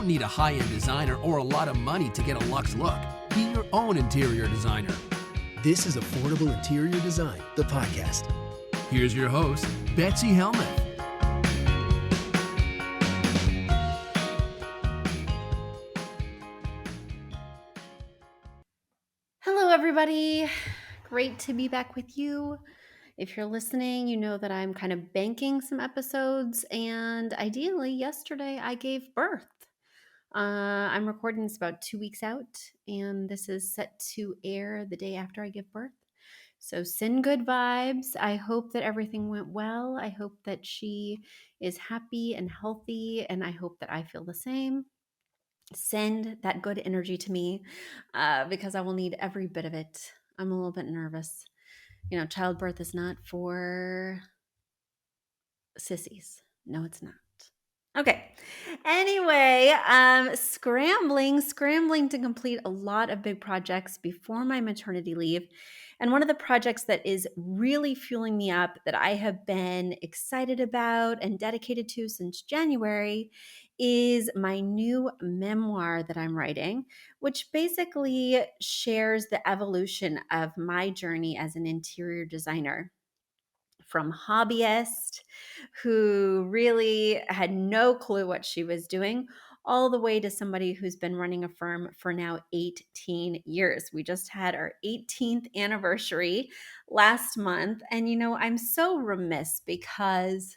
need a high-end designer or a lot of money to get a luxe look. Be your own interior designer. This is Affordable Interior Design, the podcast. Here's your host, Betsy Helmuth. Hello, everybody. Great to be back with you. If you're listening, you know that I'm kind of banking some episodes, and ideally, yesterday I gave birth. I'm recording this about 2 weeks out, and this is set to air the day after I give birth. So send good vibes. I hope that everything went well. I hope that she is happy and healthy, and I hope that I feel the same. Send that good energy to me because I will need every bit of it. I'm a little bit nervous. You know, childbirth is not for sissies. No, it's not. Okay. Anyway, scrambling to complete a lot of big projects before my maternity leave. And one of the projects that is really fueling me up that I have been excited about and dedicated to since January is my new memoir that I'm writing, which basically shares the evolution of my journey as an interior designer. From hobbyist who really had no clue what she was doing, all the way to somebody who's been running a firm for now 18 years. We just had our 18th anniversary last month. And, you know, I'm so remiss because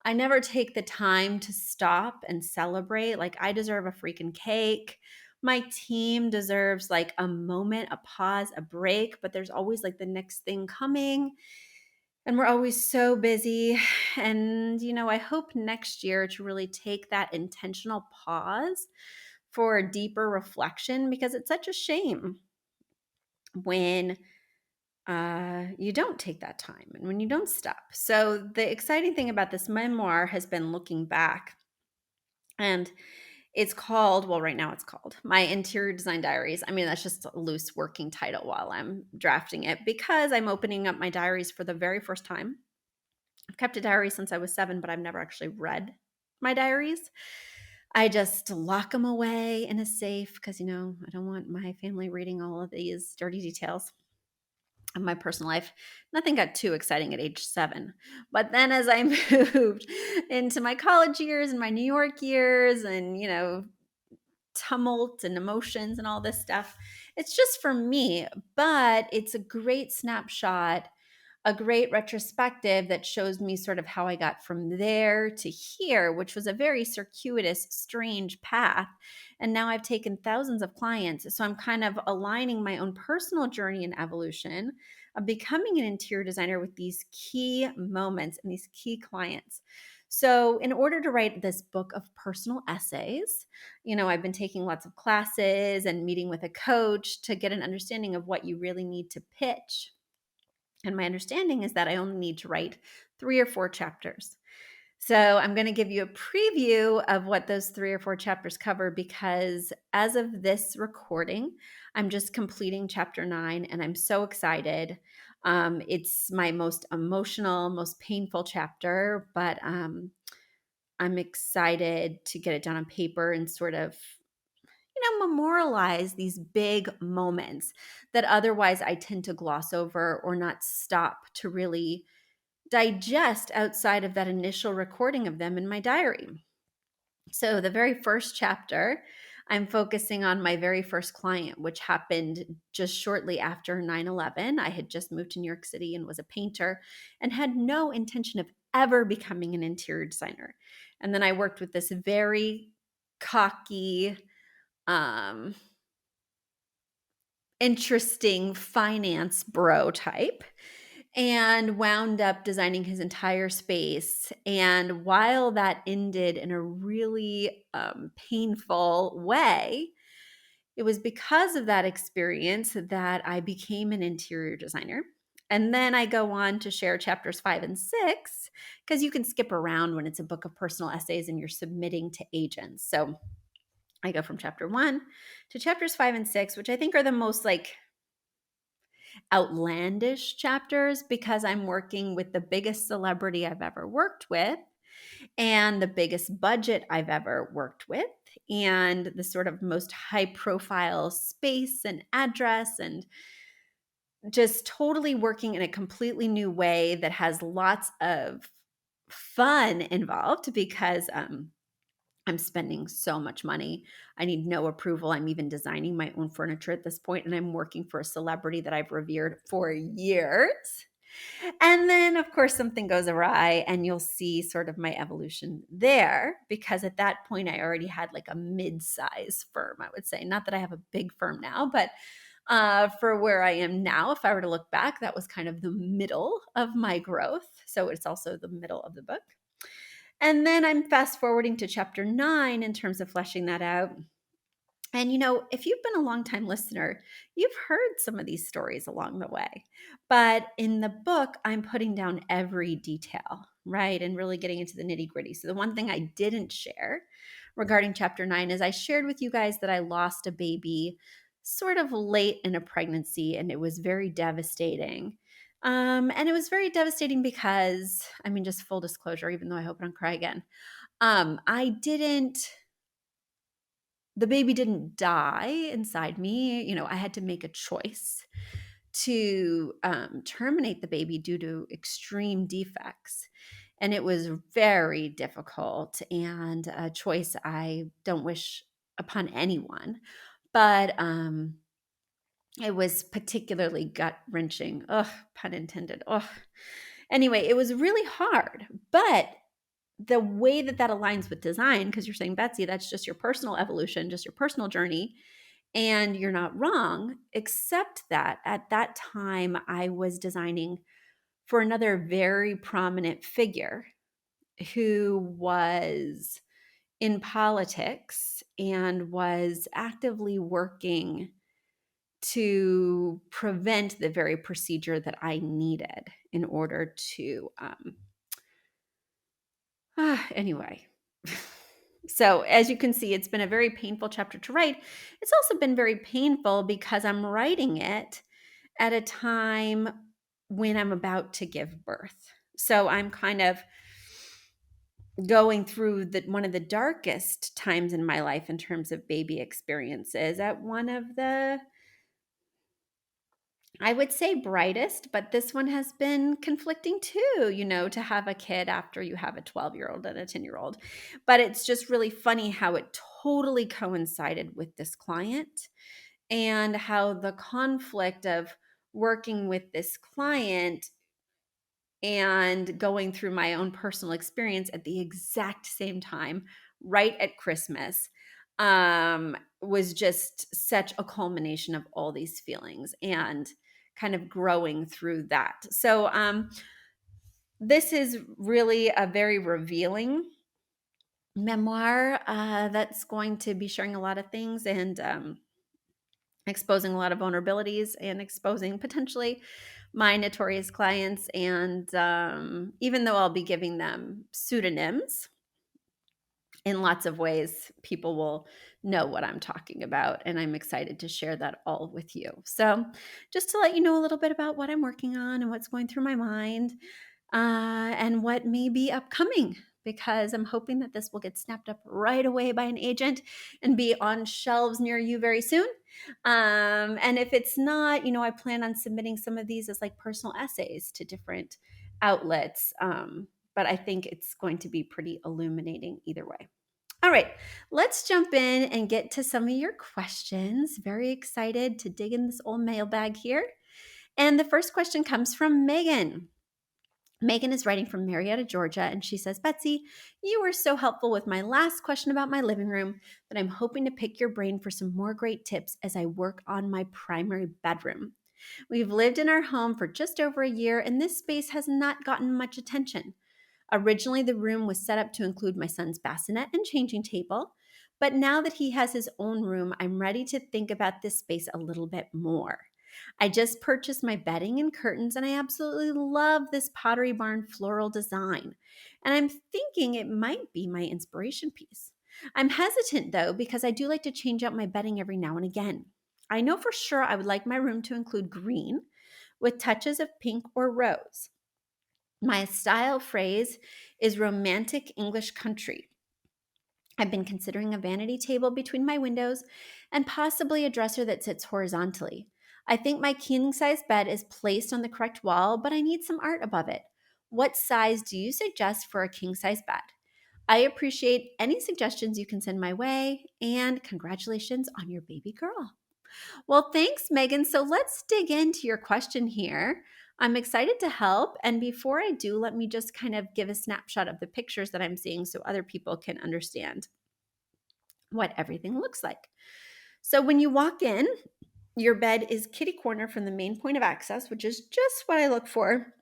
I never take the time to stop and celebrate. Like, I deserve a freaking cake. My team deserves like a moment, a pause, a break, but there's always like the next thing coming. And we're always so busy. And, you know, I hope next year to really take that intentional pause for a deeper reflection, because it's such a shame when you don't take that time and when you don't stop. So the exciting thing about this memoir has been looking back, and it's called, well, right now it's called My Interior Design Diaries. I mean, that's just a loose working title while I'm drafting it, because I'm opening up my diaries for the very first time. I've kept a diary since I was 7, but I've never actually read my diaries. I just lock them away in a safe because, you know, I don't want my family reading all of these dirty details of my personal life. Nothing got too exciting at age 7. But then as I moved into my college years and my New York years and, you know, tumult and emotions and all this stuff, it's just for me. But it's a great snapshot, a great retrospective that shows me sort of how I got from there to here, which was a very circuitous, strange path. And now I've taken thousands of clients. So I'm kind of aligning my own personal journey and evolution of becoming an interior designer with these key moments and these key clients. So in order to write this book of personal essays, you know, I've been taking lots of classes and meeting with a coach to get an understanding of what you really need to pitch. And my understanding is that I only need to write 3 or 4 chapters. So I'm going to give you a preview of what those 3 or 4 chapters cover, because as of this recording, I'm just completing chapter 9 and I'm so excited. It's my most emotional, most painful chapter, but I'm excited to get it down on paper and sort of, you know, memorialize these big moments that otherwise I tend to gloss over or not stop to really digest outside of that initial recording of them in my diary. So the very first chapter, I'm focusing on my very first client, which happened just shortly after 9/11. I had just moved to New York City and was a painter and had no intention of ever becoming an interior designer. And then I worked with this very cocky, interesting finance bro type, and wound up designing his entire space. And while that ended in a really painful way, it was because of that experience that I became an interior designer. And then I go on to share chapters 5 and 6, because you can skip around when it's a book of personal essays and you're submitting to agents. So I go from chapter 1 to chapters 5 and 6, which I think are the most like outlandish chapters, because I'm working with the biggest celebrity I've ever worked with. and the biggest budget I've ever worked with, and the sort of most high profile space and address, and just totally working in a completely new way that has lots of fun involved because I'm spending so much money. I need no approval. I'm even designing my own furniture at this point, and I'm working for a celebrity that I've revered for years. And then, of course, something goes awry, and you'll see sort of my evolution there because at that point, I already had like a mid size firm, I would say. Not that I have a big firm now, but for where I am now, if I were to look back, that was kind of the middle of my growth. So it's also the middle of the book. And then I'm fast forwarding to chapter 9 in terms of fleshing that out. And if you've been a long time listener, you've heard some of these stories along the way. But in the book, I'm putting down every detail, right? And really getting into the nitty gritty. So the one thing I didn't share regarding chapter 9 is I shared with you guys that I lost a baby sort of late in a pregnancy, and it was very devastating. And it was very devastating because, I mean, just full disclosure, even though I hope I don't cry again, I didn't the baby didn't die inside me. I had to make a choice to terminate the baby due to extreme defects. And it was very difficult and a choice I don't wish upon anyone. But it was particularly gut wrenching. Ugh, pun intended. Ugh. Anyway, it was really hard. But the way that aligns with design, because you're saying, Betsy, that's just your personal evolution, just your personal journey, and you're not wrong, except that at that time I was designing for another very prominent figure who was in politics and was actively working to prevent the very procedure that I needed in order to anyway. So, as you can see, it's been a very painful chapter to write. It's also been very painful because I'm writing it at a time when I'm about to give birth. So, I'm kind of going through one of the darkest times in my life in terms of baby experiences at one of the, I would say, brightest, but this one has been conflicting too, to have a kid after you have a 12-year-old and a 10-year-old. But it's just really funny how it totally coincided with this client and how the conflict of working with this client and going through my own personal experience at the exact same time, right at Christmas, was just such a culmination of all these feelings and kind of growing through that. So this is really a very revealing memoir that's going to be sharing a lot of things and exposing a lot of vulnerabilities and exposing potentially my notorious clients. And even though I'll be giving them pseudonyms, in lots of ways, people will know what I'm talking about. And I'm excited to share that all with you. So, just to let you know a little bit about what I'm working on and what's going through my mind and what may be upcoming, because I'm hoping that this will get snapped up right away by an agent and be on shelves near you very soon. And if it's not, I plan on submitting some of these as like personal essays to different outlets. But I think it's going to be pretty illuminating either way. All right, let's jump in and get to some of your questions. Very excited to dig in this old mailbag here. And the first question comes from Megan. Megan is writing from Marietta, Georgia, and she says, Betsy, you were so helpful with my last question about my living room that I'm hoping to pick your brain for some more great tips as I work on my primary bedroom. We've lived in our home for just over a year, and this space has not gotten much attention. Originally, the room was set up to include my son's bassinet and changing table, but now that he has his own room, I'm ready to think about this space a little bit more. I just purchased my bedding and curtains, and I absolutely love this Pottery Barn floral design. And I'm thinking it might be my inspiration piece. I'm hesitant though, because I do like to change out my bedding every now and again. I know for sure I would like my room to include green with touches of pink or rose. My style phrase is romantic English country. I've been considering a vanity table between my windows and possibly a dresser that sits horizontally. I think my king size bed is placed on the correct wall, but I need some art above it. What size do you suggest for a king size bed? I appreciate any suggestions you can send my way, and congratulations on your baby girl. Well, thanks, Megan. So let's dig into your question here. I'm excited to help. And before I do, let me just kind of give a snapshot of the pictures that I'm seeing so other people can understand what everything looks like. So when you walk in, your bed is kitty corner from the main point of access, which is just what I look for.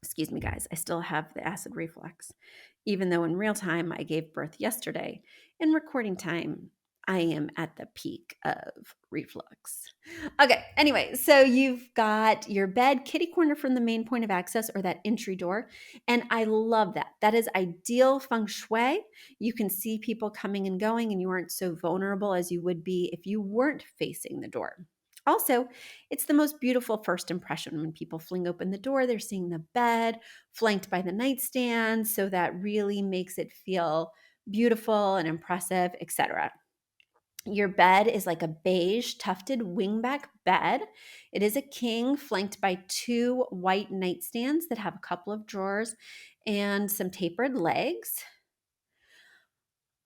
Excuse me, guys, I still have the acid reflux. Even though in real time I gave birth yesterday, in recording time, I am at the peak of reflux. Okay, anyway, so you've got your bed kitty corner from the main point of access or that entry door. And I love that. That is ideal feng shui. You can see people coming and going, and you aren't so vulnerable as you would be if you weren't facing the door. Also, it's the most beautiful first impression. When people fling open the door, they're seeing the bed flanked by the nightstand, so that really makes it feel beautiful and impressive, etc. Your bed is like a beige tufted wingback bed. It is a king flanked by two white nightstands that have a couple of drawers and some tapered legs.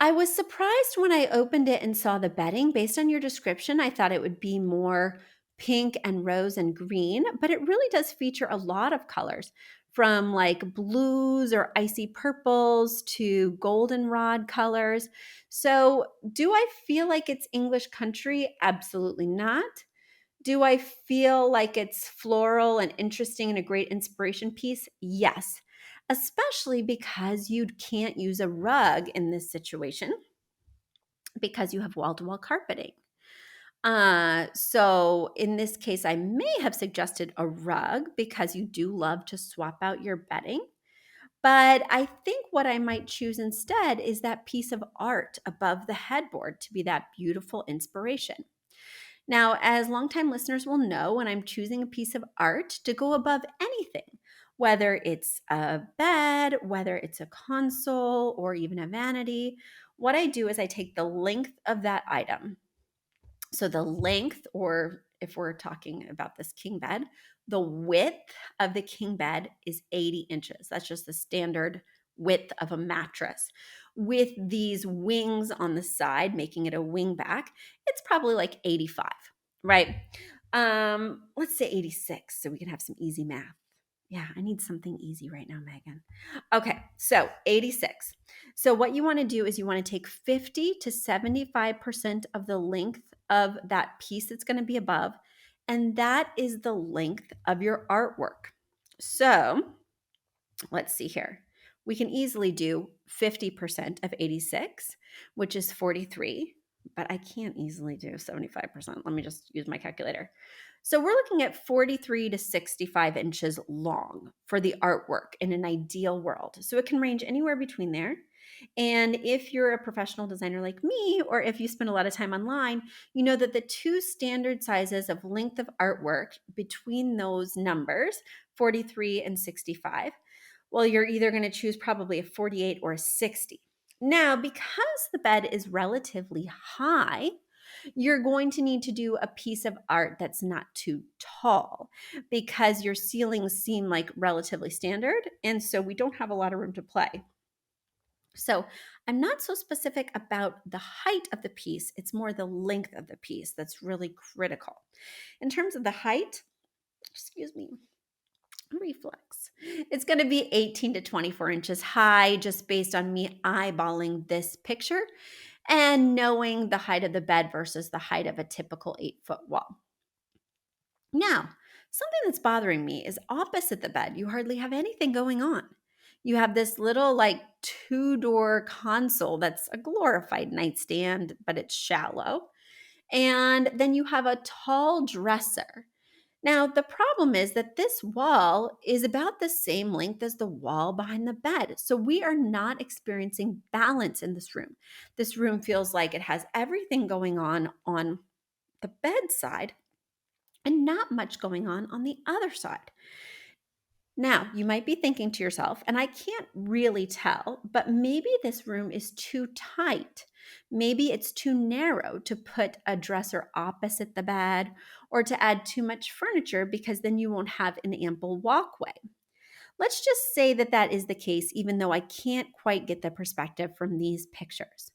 I was surprised when I opened it and saw the bedding. Based on your description, I thought it would be more pink and rose and green, but it really does feature a lot of colors, from like blues or icy purples to goldenrod colors. So, do I feel like it's English country? Absolutely not. Do I feel like it's floral and interesting and a great inspiration piece? Yes, especially because you can't use a rug in this situation because you have wall to wall carpeting. So in this case, I may have suggested a rug because you do love to swap out your bedding. But I think what I might choose instead is that piece of art above the headboard to be that beautiful inspiration. Now, as longtime listeners will know, when I'm choosing a piece of art to go above anything, whether it's a bed, whether it's a console, or even a vanity, what I do is I take the length of that item. So the length, or if we're talking about this king bed, the width of the king bed is 80 inches. That's just the standard width of a mattress. With these wings on the side, making it a wing back, it's probably like 85, right? Let's say 86 so we can have some easy math. Yeah, I need something easy right now, Megan. Okay, so 86. So what you want to do is you want to take 50 to 75% of the length of that piece that's going to be above, and that is the length of your artwork. So let's see here. We can easily do 50% of 86, which is 43, but I can't easily do 75%. Let me just use my calculator. So we're looking at 43 to 65 inches long for the artwork in an ideal world. So it can range anywhere between there. And if you're a professional designer like me, or if you spend a lot of time online, you know that the two standard sizes of length of artwork between those numbers, 43 and 65, well, you're either going to choose probably a 48 or a 60. Now, because the bed is relatively high, you're going to need to do a piece of art that's not too tall because your ceilings seem like relatively standard. And so we don't have a lot of room to play. So I'm not so specific about the height of the piece. It's more the length of the piece that's really critical. In terms of the height, excuse me, reflex. It's going to be 18 to 24 inches high, just based on me eyeballing this picture and knowing the height of the bed versus the height of a typical 8-foot wall. Now, something that's bothering me is opposite the bed, you hardly have anything going on. You have this little like two-door console that's a glorified nightstand, but it's shallow. And then you have a tall dresser. Now, the problem is that this wall is about the same length as the wall behind the bed. So we are not experiencing balance in this room. This room feels like it has everything going on the bedside and not much going on the other side. Now, you might be thinking to yourself, and I can't really tell, but maybe this room is too tight. Maybe it's too narrow to put a dresser opposite the bed or to add too much furniture because then you won't have an ample walkway. Let's just say that that is the case, even though I can't quite get the perspective from these pictures.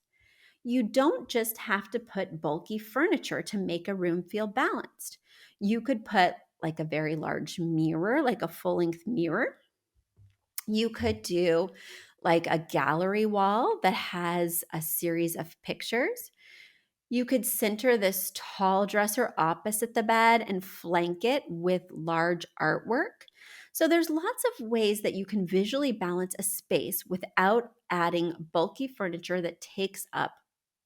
You don't just have to put bulky furniture to make a room feel balanced. You could put like a very large mirror, like a full length mirror. You could do like a gallery wall that has a series of pictures. You could center this tall dresser opposite the bed and flank it with large artwork. So there's lots of ways that you can visually balance a space without adding bulky furniture that takes up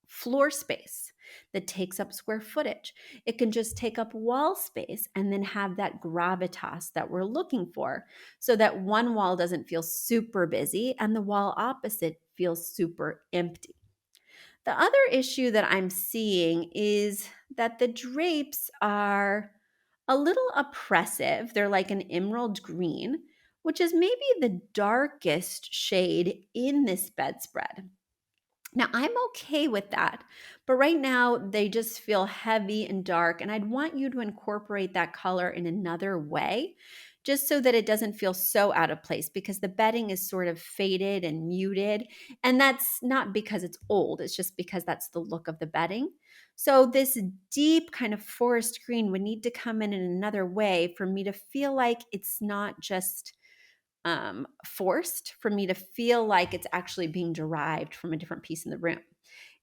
floor space, that takes up square footage. It can just take up wall space and then have that gravitas that we're looking for so that one wall doesn't feel super busy and the wall opposite feels super empty. The other issue that I'm seeing is that the drapes are a little oppressive. They're like an emerald green, which is maybe the darkest shade in this bedspread. Now, I'm okay with that, but right now they just feel heavy and dark, and I'd want you to incorporate that color in another way, just so that it doesn't feel so out of place because the bedding is sort of faded and muted, and that's not because it's old, it's just because that's the look of the bedding. So, this deep kind of forest green would need to come in another way for me to feel like it's not just forced, for me to feel like it's actually being derived from a different piece in the room.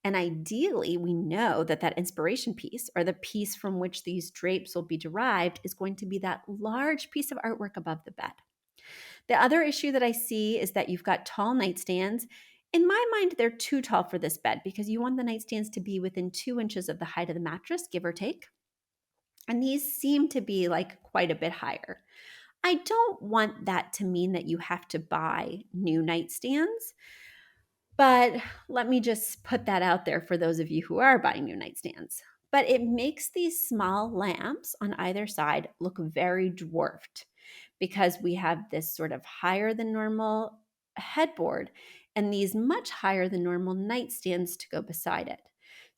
And ideally, we know that that inspiration piece or the piece from which these drapes will be derived is going to be that large piece of artwork above the bed. The other issue that I see is that you've got tall nightstands. In my mind, they're too tall for this bed because you want the nightstands to be within 2 inches of the height of the mattress, give or take. And these seem to be like quite a bit higher. I don't want that to mean that you have to buy new nightstands, but let me just put that out there for those of you who are buying new nightstands. But it makes these small lamps on either side look very dwarfed because we have this sort of higher than normal headboard and these much higher than normal nightstands to go beside it.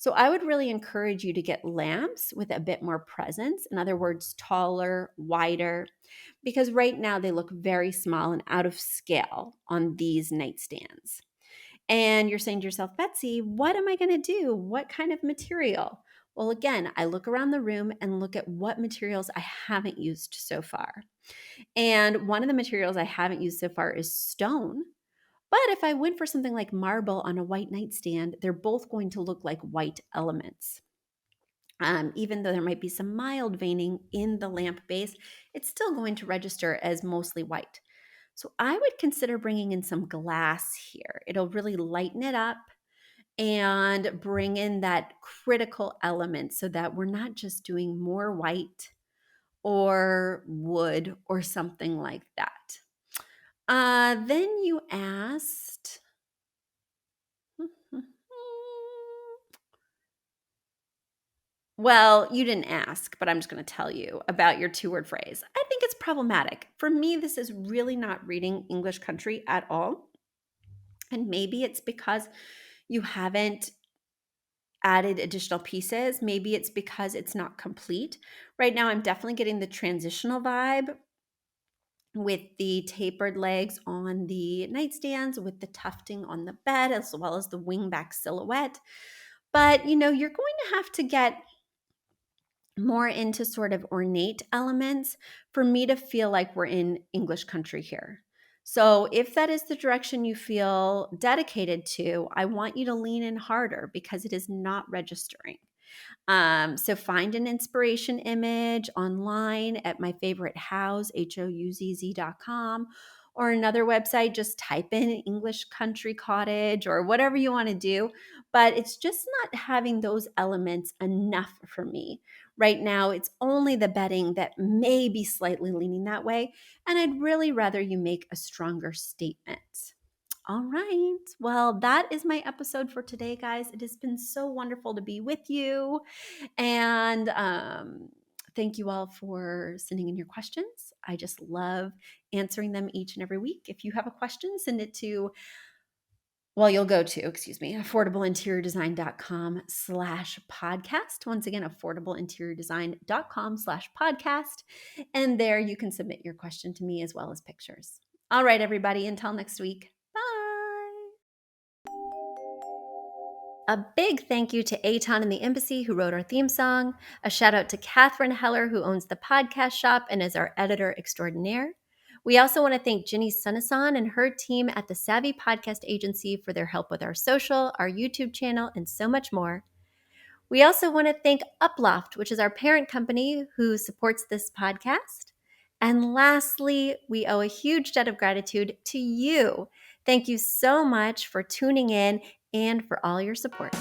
So I would really encourage you to get lamps with a bit more presence. In other words, taller, wider, because right now they look very small and out of scale on these nightstands. And you're saying to yourself, Betsy, what am I going to do? What kind of material? Well, again, I look around the room and look at what materials I haven't used so far. And one of the materials I haven't used so far is stone. But if I went for something like marble on a white nightstand, they're both going to look like white elements. Even though there might be some mild veining in the lamp base, it's still going to register as mostly white. So I would consider bringing in some glass here. It'll really lighten it up and bring in that critical element so that we're not just doing more white or wood or something like that. Then you asked, well, you didn't ask, but I'm just going to tell you about your two-word phrase. I think it's problematic. For me, this is really not reading English country at all. And maybe it's because you haven't added additional pieces. Maybe it's because it's not complete. Right now, I'm definitely getting the transitional vibe with the tapered legs on the nightstands, with the tufting on the bed, as well as the wingback silhouette. But, you're going to have to get more into sort of ornate elements for me to feel like we're in English country here. So, if that is the direction you feel dedicated to, I want you to lean in harder because it is not registering. So find an inspiration image online at my favorite house, houzz.com, or another website. Just type in English country cottage or whatever you want to do. But it's just not having those elements enough for me. Right now, it's only the bedding that may be slightly leaning that way. And I'd really rather you make a stronger statement. All right. Well, that is my episode for today, guys. It has been so wonderful to be with you. And thank you all for sending in your questions. I just love answering them each and every week. If you have a question, send it to, you'll go to, affordableinteriordesign.com/podcast. Once again, affordableinteriordesign.com/podcast. And there you can submit your question to me as well as pictures. All right, everybody, until next week. Bye. A big thank you to Aton and the Embassy who wrote our theme song. A shout out to Catherine Heller who owns the podcast shop and is our editor extraordinaire. We also want to thank Ginny Sunasan and her team at the Savvy Podcast Agency for their help with our social, our YouTube channel, and so much more. We also want to thank Uploft, which is our parent company who supports this podcast. And lastly, we owe a huge debt of gratitude to you. Thank you so much for tuning in and for all your support.